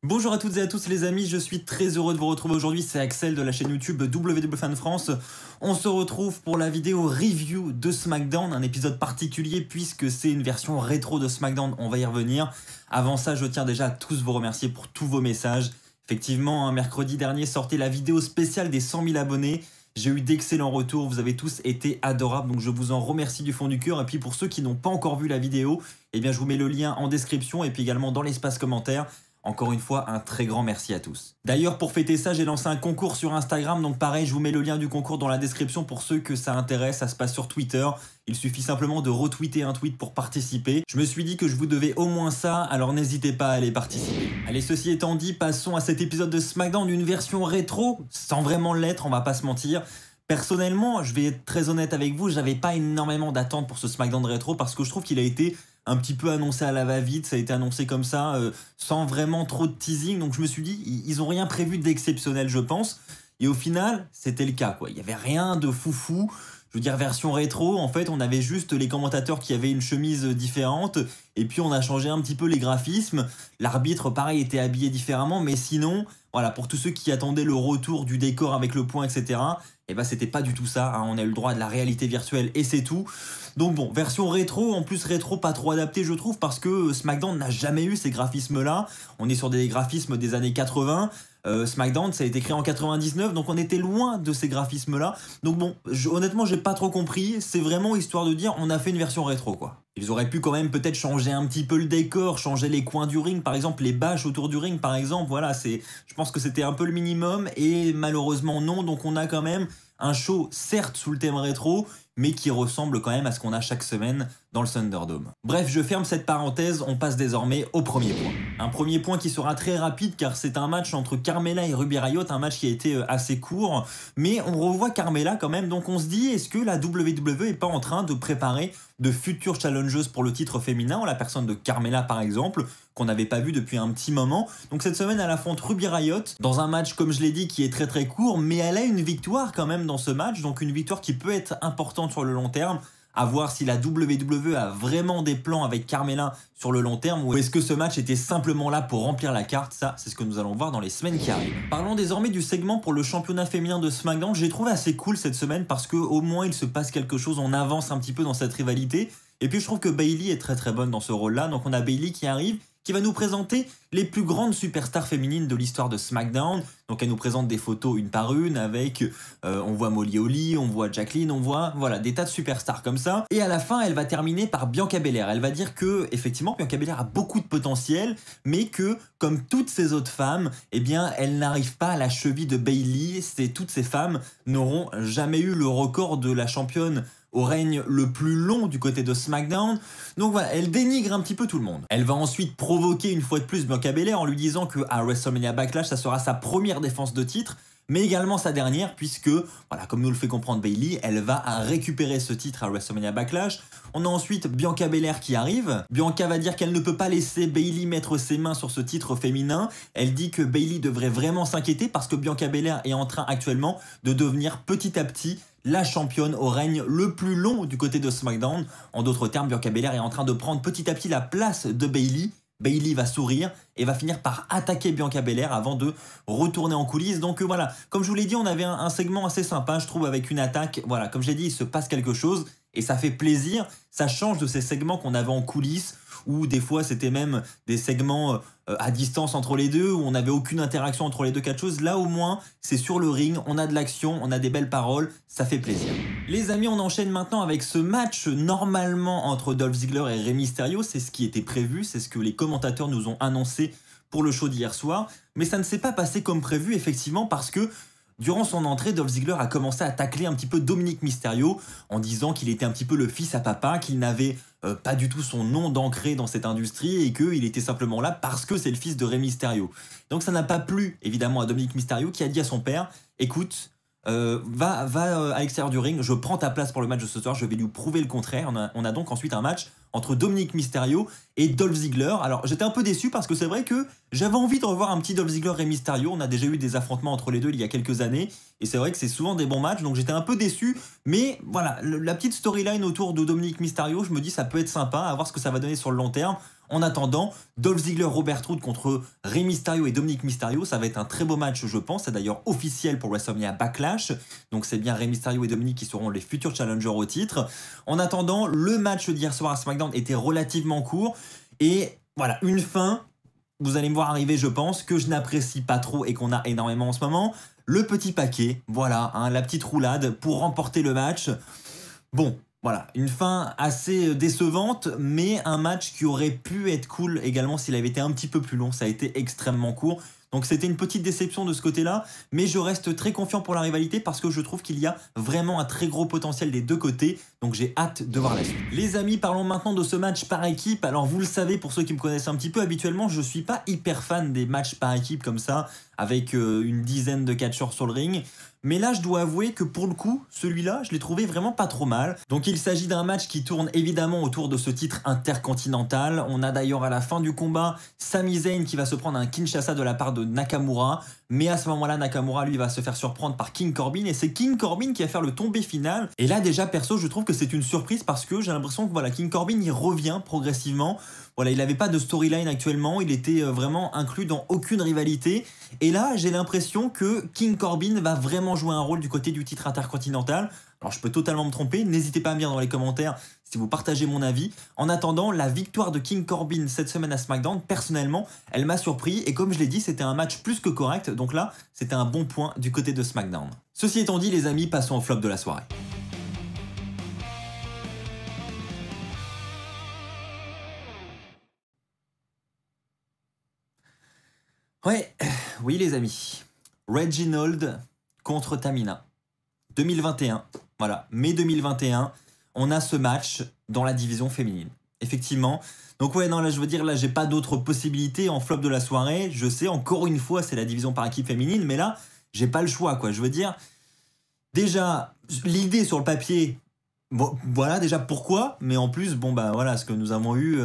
Bonjour à toutes et à tous les amis, je suis très heureux de vous retrouver aujourd'hui, c'est Axel de la chaîne YouTube WW Fan France. On se retrouve pour la vidéo review de SmackDown, un épisode particulier puisque c'est une version rétro de SmackDown, on va y revenir. Avant ça, je tiens déjà à tous vous remercier pour tous vos messages. Effectivement, un mercredi dernier sortait la vidéo spéciale des 100 000 abonnés. J'ai eu d'excellents retours, vous avez tous été adorables, donc je vous en remercie du fond du cœur. Et puis pour ceux qui n'ont pas encore vu la vidéo, eh bien je vous mets le lien en description et puis également dans l'espace commentaire. Encore une fois, un très grand merci à tous. D'ailleurs, pour fêter ça, j'ai lancé un concours sur Instagram, donc pareil, je vous mets le lien du concours dans la description pour ceux que ça intéresse, ça se passe sur Twitter. Il suffit simplement de retweeter un tweet pour participer. Je me suis dit que je vous devais au moins ça, alors n'hésitez pas à aller participer. Allez, ceci étant dit, passons à cet épisode de SmackDown, une version rétro, sans vraiment l'être, on va pas se mentir. Personnellement, je vais être très honnête avec vous, j'avais pas énormément d'attentes pour ce SmackDown rétro parce que je trouve qu'il a été un petit peu annoncé à la va-vite, ça a été annoncé comme ça, sans vraiment trop de teasing, donc je me suis dit, ils ont rien prévu d'exceptionnel je pense, et au final, c'était le cas, quoi. Il n'y avait rien de foufou, je veux dire version rétro, en fait on avait juste les commentateurs qui avaient une chemise différente, et puis on a changé un petit peu les graphismes, l'arbitre pareil était habillé différemment, mais sinon, voilà, pour tous ceux qui attendaient le retour du décor avec le point, etc., et bah c'était pas du tout ça, hein. On a eu le droit à de la réalité virtuelle et c'est tout. Donc bon, version rétro, en plus rétro pas trop adapté je trouve parce que SmackDown n'a jamais eu ces graphismes là. On est sur des graphismes des années 80. SmackDown ça a été créé en 99 donc on était loin de ces graphismes là. Donc bon, honnêtement j'ai pas trop compris, c'est vraiment histoire de dire on a fait une version rétro quoi. Ils auraient pu quand même peut-être changer un petit peu le décor, changer les coins du ring par exemple, les bâches autour du ring par exemple, voilà, je pense que c'était un peu le minimum et malheureusement non, donc on a quand même un show certes sous le thème rétro mais qui ressemble quand même à ce qu'on a chaque semaine dans le Thunderdome. Bref, je ferme cette parenthèse, on passe désormais au premier point. Un premier point qui sera très rapide car c'est un match entre Carmella et Ruby Riott, un match qui a été assez court, mais on revoit Carmella quand même, donc on se dit, est-ce que la WWE est pas en train de préparer de futures challengeuses pour le titre féminin, en la personne de Carmella par exemple, qu'on n'avait pas vu depuis un petit moment. Donc cette semaine, elle affronte Ruby Riott dans un match, comme je l'ai dit, qui est très très court, mais elle a une victoire quand même dans ce match, donc une victoire qui peut être importante sur le long terme. À voir si la WWE a vraiment des plans avec Carmella sur le long terme ou est-ce que ce match était simplement là pour remplir la carte. Ça, c'est ce que nous allons voir dans les semaines qui arrivent. Parlons désormais du segment pour le championnat féminin de SmackDown. J'ai trouvé assez cool cette semaine parce que au moins il se passe quelque chose, on avance un petit peu dans cette rivalité. Et puis je trouve que Bayley est très très bonne dans ce rôle-là. Donc on a Bayley qui arrive, qui va nous présenter les plus grandes superstars féminines de l'histoire de SmackDown. Donc elle nous présente des photos une par une avec, on voit Molly Holly, on voit Jacqueline, on voit voilà des tas de superstars comme ça. Et à la fin, elle va terminer par Bianca Belair. Elle va dire que effectivement Bianca Belair a beaucoup de potentiel, mais que comme toutes ces autres femmes, eh bien elle n'arrive pas à la cheville de Bayley. Toutes ces femmes n'auront jamais eu le record de la championne au règne le plus long du côté de SmackDown. Donc voilà, elle dénigre un petit peu tout le monde. Elle va ensuite provoquer une fois de plus Bianca Belair en lui disant que à WrestleMania Backlash, ça sera sa première défense de titre, mais également sa dernière puisque, voilà, comme nous le fait comprendre Bayley, elle va récupérer ce titre à WrestleMania Backlash. On a ensuite Bianca Belair qui arrive. Bianca va dire qu'elle ne peut pas laisser Bayley mettre ses mains sur ce titre féminin. Elle dit que Bayley devrait vraiment s'inquiéter parce que Bianca Belair est en train actuellement de devenir petit à petit la championne au règne le plus long du côté de SmackDown. En d'autres termes, Bianca Belair est en train de prendre petit à petit la place de Bayley. Bayley va sourire et va finir par attaquer Bianca Belair avant de retourner en coulisses. Donc voilà, comme je vous l'ai dit, on avait un segment assez sympa, je trouve, avec une attaque. Voilà, comme j'ai dit, il se passe quelque chose et ça fait plaisir. Ça change de ces segments qu'on avait en coulisses où des fois c'était même des segments à distance entre les deux, où on n'avait aucune interaction entre les deux catcheuses. Là au moins c'est sur le ring, on a de l'action, on a des belles paroles, ça fait plaisir. Les amis, on enchaîne maintenant avec ce match normalement entre Dolph Ziggler et Rey Mysterio. C'est ce qui était prévu, c'est ce que les commentateurs nous ont annoncé pour le show d'hier soir, mais ça ne s'est pas passé comme prévu effectivement parce que durant son entrée, Dolph Ziggler a commencé à tacler un petit peu Dominic Mysterio en disant qu'il était un petit peu le fils à papa, qu'il n'avait pas du tout son nom d'ancré dans cette industrie et qu'il était simplement là parce que c'est le fils de Rey Mysterio. Donc ça n'a pas plu évidemment à Dominic Mysterio qui a dit à son père, écoute, va à l'extérieur du ring, je prends ta place pour le match de ce soir, je vais lui prouver le contraire. On a donc ensuite un match entre Dominic Mysterio et Dolph Ziggler. Alors j'étais un peu déçu parce que c'est vrai que j'avais envie de revoir un petit Dolph Ziggler et Mysterio. On a déjà eu des affrontements entre les deux il y a quelques années et c'est vrai que c'est souvent des bons matchs, donc j'étais un peu déçu. Mais voilà, la petite storyline autour de Dominic Mysterio, je me dis ça peut être sympa, à voir ce que ça va donner sur le long terme. En attendant, Dolph Ziggler, Robert Roode contre Rey Mysterio et Dominic Mysterio, ça va être un très beau match, je pense. C'est d'ailleurs officiel pour WrestleMania Backlash. Donc c'est bien Rey Mysterio et Dominic qui seront les futurs challengers au titre. En attendant, le match d'hier soir à SmackDown était relativement court. Et voilà, une fin, vous allez me voir arriver, je pense, que je n'apprécie pas trop et qu'on a énormément en ce moment. Le petit paquet, voilà, hein, la petite roulade pour remporter le match. Bon, voilà, une fin assez décevante, mais un match qui aurait pu être cool également s'il avait été un petit peu plus long. Ça a été extrêmement court. Donc c'était une petite déception de ce côté-là, mais je reste très confiant pour la rivalité parce que je trouve qu'il y a vraiment un très gros potentiel des deux côtés. Donc j'ai hâte de voir la suite. Les amis, parlons maintenant de ce match par équipe. Alors vous le savez, pour ceux qui me connaissent un petit peu, habituellement je suis pas hyper fan des matchs par équipe comme ça, avec une dizaine de catcheurs sur le ring. Mais là, je dois avouer que pour le coup, celui-là, je l'ai trouvé vraiment pas trop mal. Donc il s'agit d'un match qui tourne évidemment autour de ce titre intercontinental. On a d'ailleurs à la fin du combat Sami Zayn qui va se prendre un Kinshasa de la part de Nakamura. Mais à ce moment-là, Nakamura, lui, va se faire surprendre par King Corbin. Et c'est King Corbin qui va faire le tombé final. Et là, déjà, perso, je trouve que c'est une surprise parce que j'ai l'impression que voilà, King Corbin, il revient progressivement. Voilà, il n'avait pas de storyline actuellement, il était vraiment inclus dans aucune rivalité. Et là, j'ai l'impression que King Corbin va vraiment jouer un rôle du côté du titre intercontinental. Alors, je peux totalement me tromper, n'hésitez pas à me dire dans les commentaires si vous partagez mon avis. En attendant, la victoire de King Corbin cette semaine à SmackDown, personnellement, elle m'a surpris. Et comme je l'ai dit, c'était un match plus que correct. Donc là, c'était un bon point du côté de SmackDown. Ceci étant dit, les amis, passons au flop de la soirée. Ouais, oui les amis, Reginald contre Tamina, 2021, voilà, mai 2021, on a ce match dans la division féminine, effectivement. Donc ouais, non, là je veux dire, là j'ai pas d'autres possibilités en flop de la soirée, je sais, encore une fois c'est la division par équipe féminine, mais là, j'ai pas le choix quoi, je veux dire, déjà, l'idée sur le papier, bon, voilà déjà pourquoi, mais en plus, bon bah voilà, ce que nous avons eu,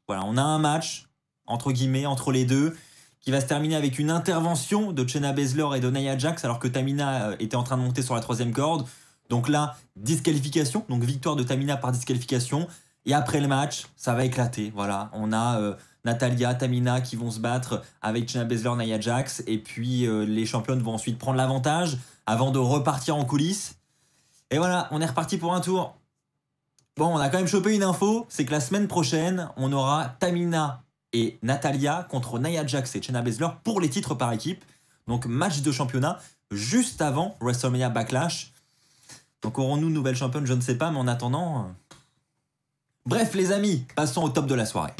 voilà, on a un match, entre guillemets, entre les deux, qui va se terminer avec une intervention de Shayna Baszler et de Nia Jax alors que Tamina était en train de monter sur la troisième corde. Donc là, disqualification, donc victoire de Tamina par disqualification. Et après le match, ça va éclater. Voilà, on a Natalya, Tamina qui vont se battre avec Shayna Baszler, Nia Jax. Et puis les championnes vont ensuite prendre l'avantage avant de repartir en coulisses. Et voilà, on est reparti pour un tour. Bon, on a quand même chopé une info, c'est que la semaine prochaine, on aura Tamina et Natalya contre Nia Jax et Shayna Baszler pour les titres par équipe. Donc match de championnat juste avant WrestleMania Backlash. Donc aurons-nous une nouvelle championne, je ne sais pas, mais en attendant... Bref les amis, passons au top de la soirée.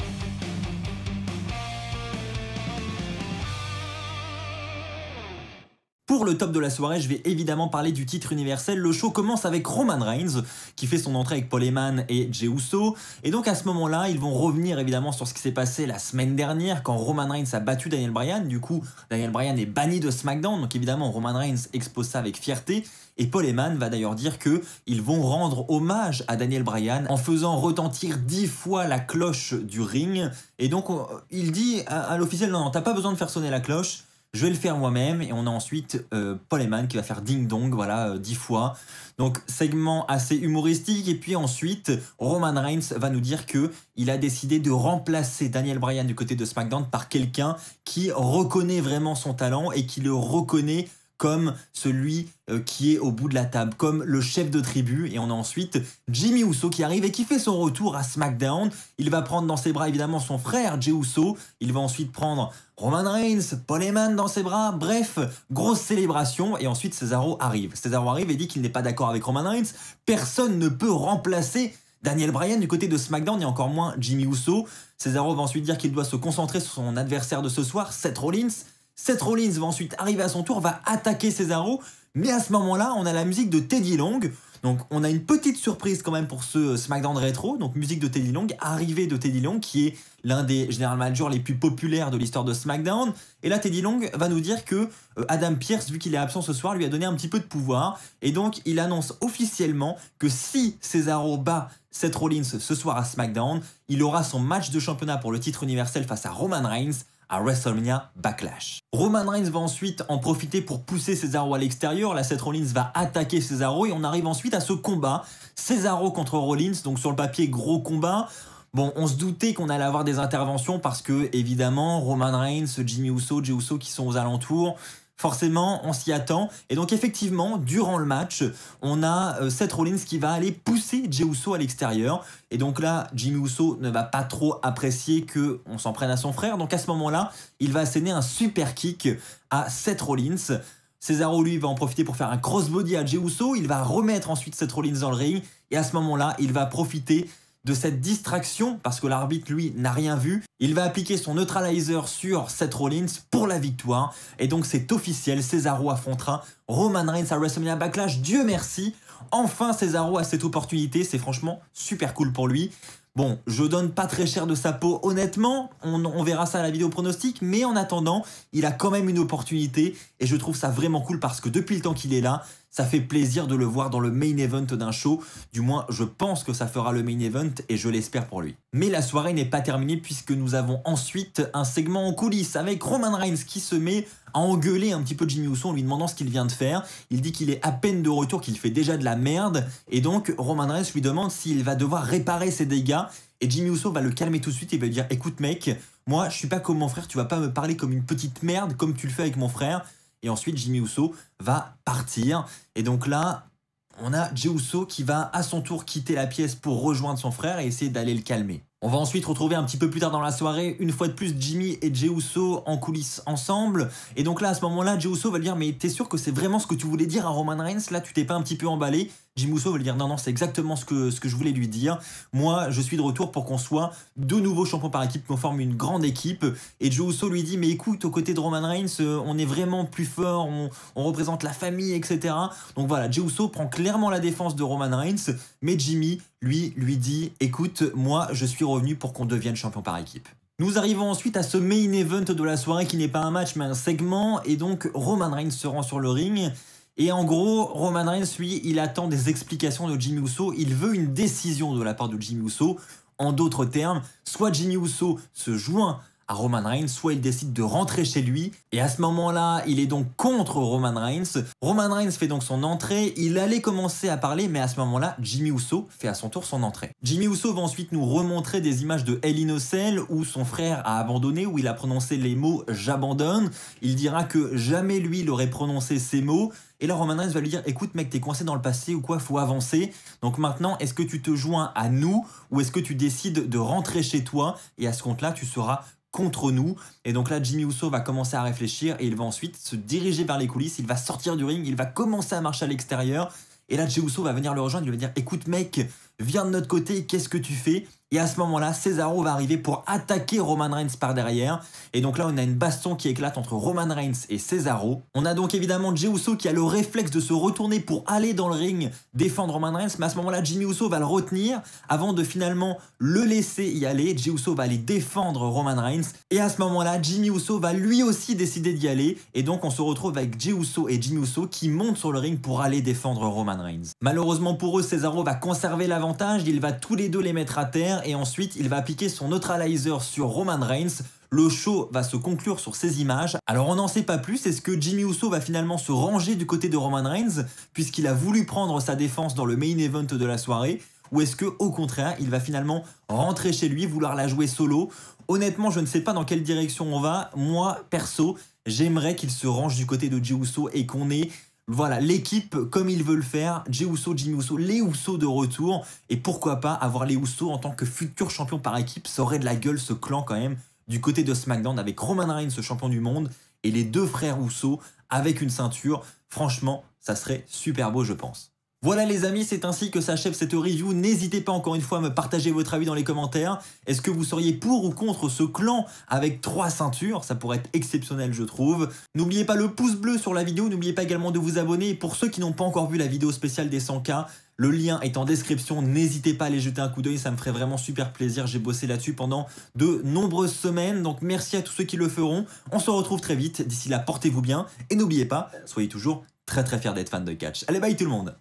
Pour le top de la soirée, je vais évidemment parler du titre universel. Le show commence avec Roman Reigns, qui fait son entrée avec Paul Heyman et Jey Uso. Et donc à ce moment-là, ils vont revenir évidemment sur ce qui s'est passé la semaine dernière, quand Roman Reigns a battu Daniel Bryan. Du coup, Daniel Bryan est banni de SmackDown, donc évidemment Roman Reigns expose ça avec fierté. Et Paul Heyman va d'ailleurs dire qu'ils vont rendre hommage à Daniel Bryan en faisant retentir 10 fois la cloche du ring. Et donc il dit à l'officiel, non, t'as pas besoin de faire sonner la cloche. Je vais le faire moi-même. Et on a ensuite Paul Heyman qui va faire ding dong, voilà, 10 fois. Donc segment assez humoristique. Et puis ensuite, Roman Reigns va nous dire qu'il a décidé de remplacer Daniel Bryan du côté de SmackDown par quelqu'un qui reconnaît vraiment son talent et qui le reconnaît comme celui qui est au bout de la table, comme le chef de tribu. Et on a ensuite Jimmy Uso qui arrive et qui fait son retour à SmackDown. Il va prendre dans ses bras évidemment son frère Jey Uso. Il va ensuite prendre Roman Reigns, Paul Heyman dans ses bras. Bref, grosse célébration. Et ensuite Cesaro arrive. Cesaro arrive et dit qu'il n'est pas d'accord avec Roman Reigns. Personne ne peut remplacer Daniel Bryan du côté de SmackDown et encore moins Jimmy Uso. Cesaro va ensuite dire qu'il doit se concentrer sur son adversaire de ce soir, Seth Rollins. Seth Rollins va ensuite arriver à son tour, va attaquer Cesaro, mais à ce moment-là, on a la musique de Teddy Long. Donc on a une petite surprise quand même pour ce SmackDown rétro, donc musique de Teddy Long, arrivée de Teddy Long qui est l'un des general managers les plus populaires de l'histoire de SmackDown. Et là Teddy Long va nous dire que Adam Pearce, vu qu'il est absent ce soir, lui a donné un petit peu de pouvoir. Et donc il annonce officiellement que si Cesaro bat Seth Rollins ce soir à SmackDown, il aura son match de championnat pour le titre universel face à Roman Reigns à WrestleMania Backlash. Roman Reigns va ensuite en profiter pour pousser Cesaro à l'extérieur. Là, Seth Rollins va attaquer Cesaro et on arrive ensuite à ce combat. Cesaro contre Rollins, donc sur le papier, gros combat. Bon, on se doutait qu'on allait avoir des interventions parce que, évidemment, Roman Reigns, Jimmy Uso, Jey Uso qui sont aux alentours, forcément, on s'y attend. Et donc, effectivement, durant le match, on a Seth Rollins qui va aller pousser Jey Uso à l'extérieur. Et donc là, Jimmy Uso ne va pas trop apprécier qu'on s'en prenne à son frère. Donc à ce moment-là, il va asséner un super kick à Seth Rollins. Cesaro, lui, va en profiter pour faire un crossbody à Jey Uso. Il va remettre ensuite Seth Rollins dans le ring. Et à ce moment-là, il va profiter de cette distraction, parce que l'arbitre, lui, n'a rien vu. Il va appliquer son neutralizer sur Seth Rollins pour la victoire. Et donc, c'est officiel, Cesaro affrontera Roman Reigns à WrestleMania Backlash. Dieu merci, enfin Cesaro a cette opportunité, c'est franchement super cool pour lui. Bon, je donne pas très cher de sa peau, honnêtement, on verra ça à la vidéo pronostic, mais en attendant, il a quand même une opportunité, et je trouve ça vraiment cool parce que depuis le temps qu'il est là, ça fait plaisir de le voir dans le main event d'un show. Du moins, je pense que ça fera le main event et je l'espère pour lui. Mais la soirée n'est pas terminée puisque nous avons ensuite un segment en coulisses avec Roman Reigns qui se met à engueuler un petit peu Jimmy Uso en lui demandant ce qu'il vient de faire. Il dit qu'il est à peine de retour, qu'il fait déjà de la merde. Et donc, Roman Reigns lui demande s'il va devoir réparer ses dégâts. Et Jimmy Uso va le calmer tout de suite et va lui dire « Écoute mec, moi je suis pas comme mon frère, tu vas pas me parler comme une petite merde comme tu le fais avec mon frère. » Et ensuite, Jimmy Uso va partir. Et donc là, on a Jey Uso qui va à son tour quitter la pièce pour rejoindre son frère et essayer d'aller le calmer. On va ensuite retrouver un petit peu plus tard dans la soirée, une fois de plus, Jimmy et Jey Uso en coulisses ensemble. Et donc là, à ce moment-là, Jey Uso va lui dire « Mais t'es sûr que c'est vraiment ce que tu voulais dire à Roman Reigns? Là, tu t'es pas un petit peu emballé ?» Jimmy Uso va lui dire « Non, non, c'est exactement ce que je voulais lui dire. Moi, je suis de retour pour qu'on soit deux nouveaux champions par équipe, qu'on forme une grande équipe. » Et Jey Uso lui dit « Mais écoute, aux côtés de Roman Reigns, on est vraiment plus fort, on représente la famille, etc. » Donc voilà, Jey Uso prend clairement la défense de Roman Reigns, mais Jimmy, lui dit « Écoute, moi, je suis revenu pour qu'on devienne champion par équipe. » Nous arrivons ensuite à ce main event de la soirée qui n'est pas un match mais un segment, et donc Roman Reigns se rend sur le ring. Et en gros, Roman Reigns, lui, il attend des explications de Jimmy Uso, il veut une décision de la part de Jimmy Uso. En d'autres termes, soit Jimmy Uso se joint à Roman Reigns, soit il décide de rentrer chez lui. Et à ce moment-là, il est donc contre Roman Reigns. Roman Reigns fait donc son entrée. Il allait commencer à parler, mais à ce moment-là, Jimmy Uso fait à son tour son entrée. Jimmy Uso va ensuite nous remontrer des images de Hell in a Cell où son frère a abandonné, où il a prononcé les mots « j'abandonne ». Il dira que jamais lui, il aurait prononcé ces mots. Et là, Roman Reigns va lui dire « Écoute mec, t'es coincé dans le passé ou quoi, faut avancer. Donc maintenant, est-ce que tu te joins à nous ou est-ce que tu décides de rentrer chez toi? Et à ce compte-là, tu seras contre nous. » Et donc là, Jimmy Uso va commencer à réfléchir et il va ensuite se diriger vers les coulisses. Il va sortir du ring, il va commencer à marcher à l'extérieur. Et là, Jey Uso va venir le rejoindre, il va dire « Écoute mec, viens de notre côté, qu'est-ce que tu fais ?» Et à ce moment-là, Cesaro va arriver pour attaquer Roman Reigns par derrière. Et donc là, on a une baston qui éclate entre Roman Reigns et Cesaro. On a donc évidemment Jey Uso qui a le réflexe de se retourner pour aller dans le ring défendre Roman Reigns. Mais à ce moment-là, Jimmy Uso va le retenir avant de finalement le laisser y aller. Jey Uso va aller défendre Roman Reigns. Et à ce moment-là, Jimmy Uso va lui aussi décider d'y aller. Et donc, on se retrouve avec Jey Uso et Jimmy Uso qui montent sur le ring pour aller défendre Roman Reigns. Malheureusement pour eux, Cesaro va conserver l'avantage. Il va tous les deux les mettre à terre. Et ensuite, il va appliquer son neutralizer sur Roman Reigns. Le show va se conclure sur ces images. Alors on n'en sait pas plus, est-ce que Jimmy Uso va finalement se ranger du côté de Roman Reigns puisqu'il a voulu prendre sa défense dans le main event de la soirée, ou est-ce que au contraire il va finalement rentrer chez lui, vouloir la jouer solo? Honnêtement, je ne sais pas dans quelle direction on va. Moi, perso, j'aimerais qu'il se range du côté de Jey Uso et qu'on ait voilà, l'équipe comme ils veulent faire, Jey Uso, Jimmy Uso, les Uso de retour. Et pourquoi pas avoir les Uso en tant que futur champion par équipe, ça aurait de la gueule ce clan quand même. Du côté de SmackDown avec Roman Reigns, ce champion du monde, et les deux frères Uso avec une ceinture. Franchement, ça serait super beau je pense. Voilà les amis, c'est ainsi que s'achève cette review. N'hésitez pas encore une fois à me partager votre avis dans les commentaires. Est-ce que vous seriez pour ou contre ce clan avec 3 ceintures? Ça pourrait être exceptionnel je trouve. N'oubliez pas le pouce bleu sur la vidéo, n'oubliez pas également de vous abonner. Et pour ceux qui n'ont pas encore vu la vidéo spéciale des 100K, Le lien est en description, n'hésitez pas à aller jeter un coup d'œil, ça me ferait vraiment super plaisir. J'ai bossé là-dessus pendant de nombreuses semaines, donc merci à tous ceux qui le feront. On se retrouve très vite, d'ici là portez-vous bien et n'oubliez pas, soyez toujours très fiers d'être fan de catch. Allez, bye tout le monde!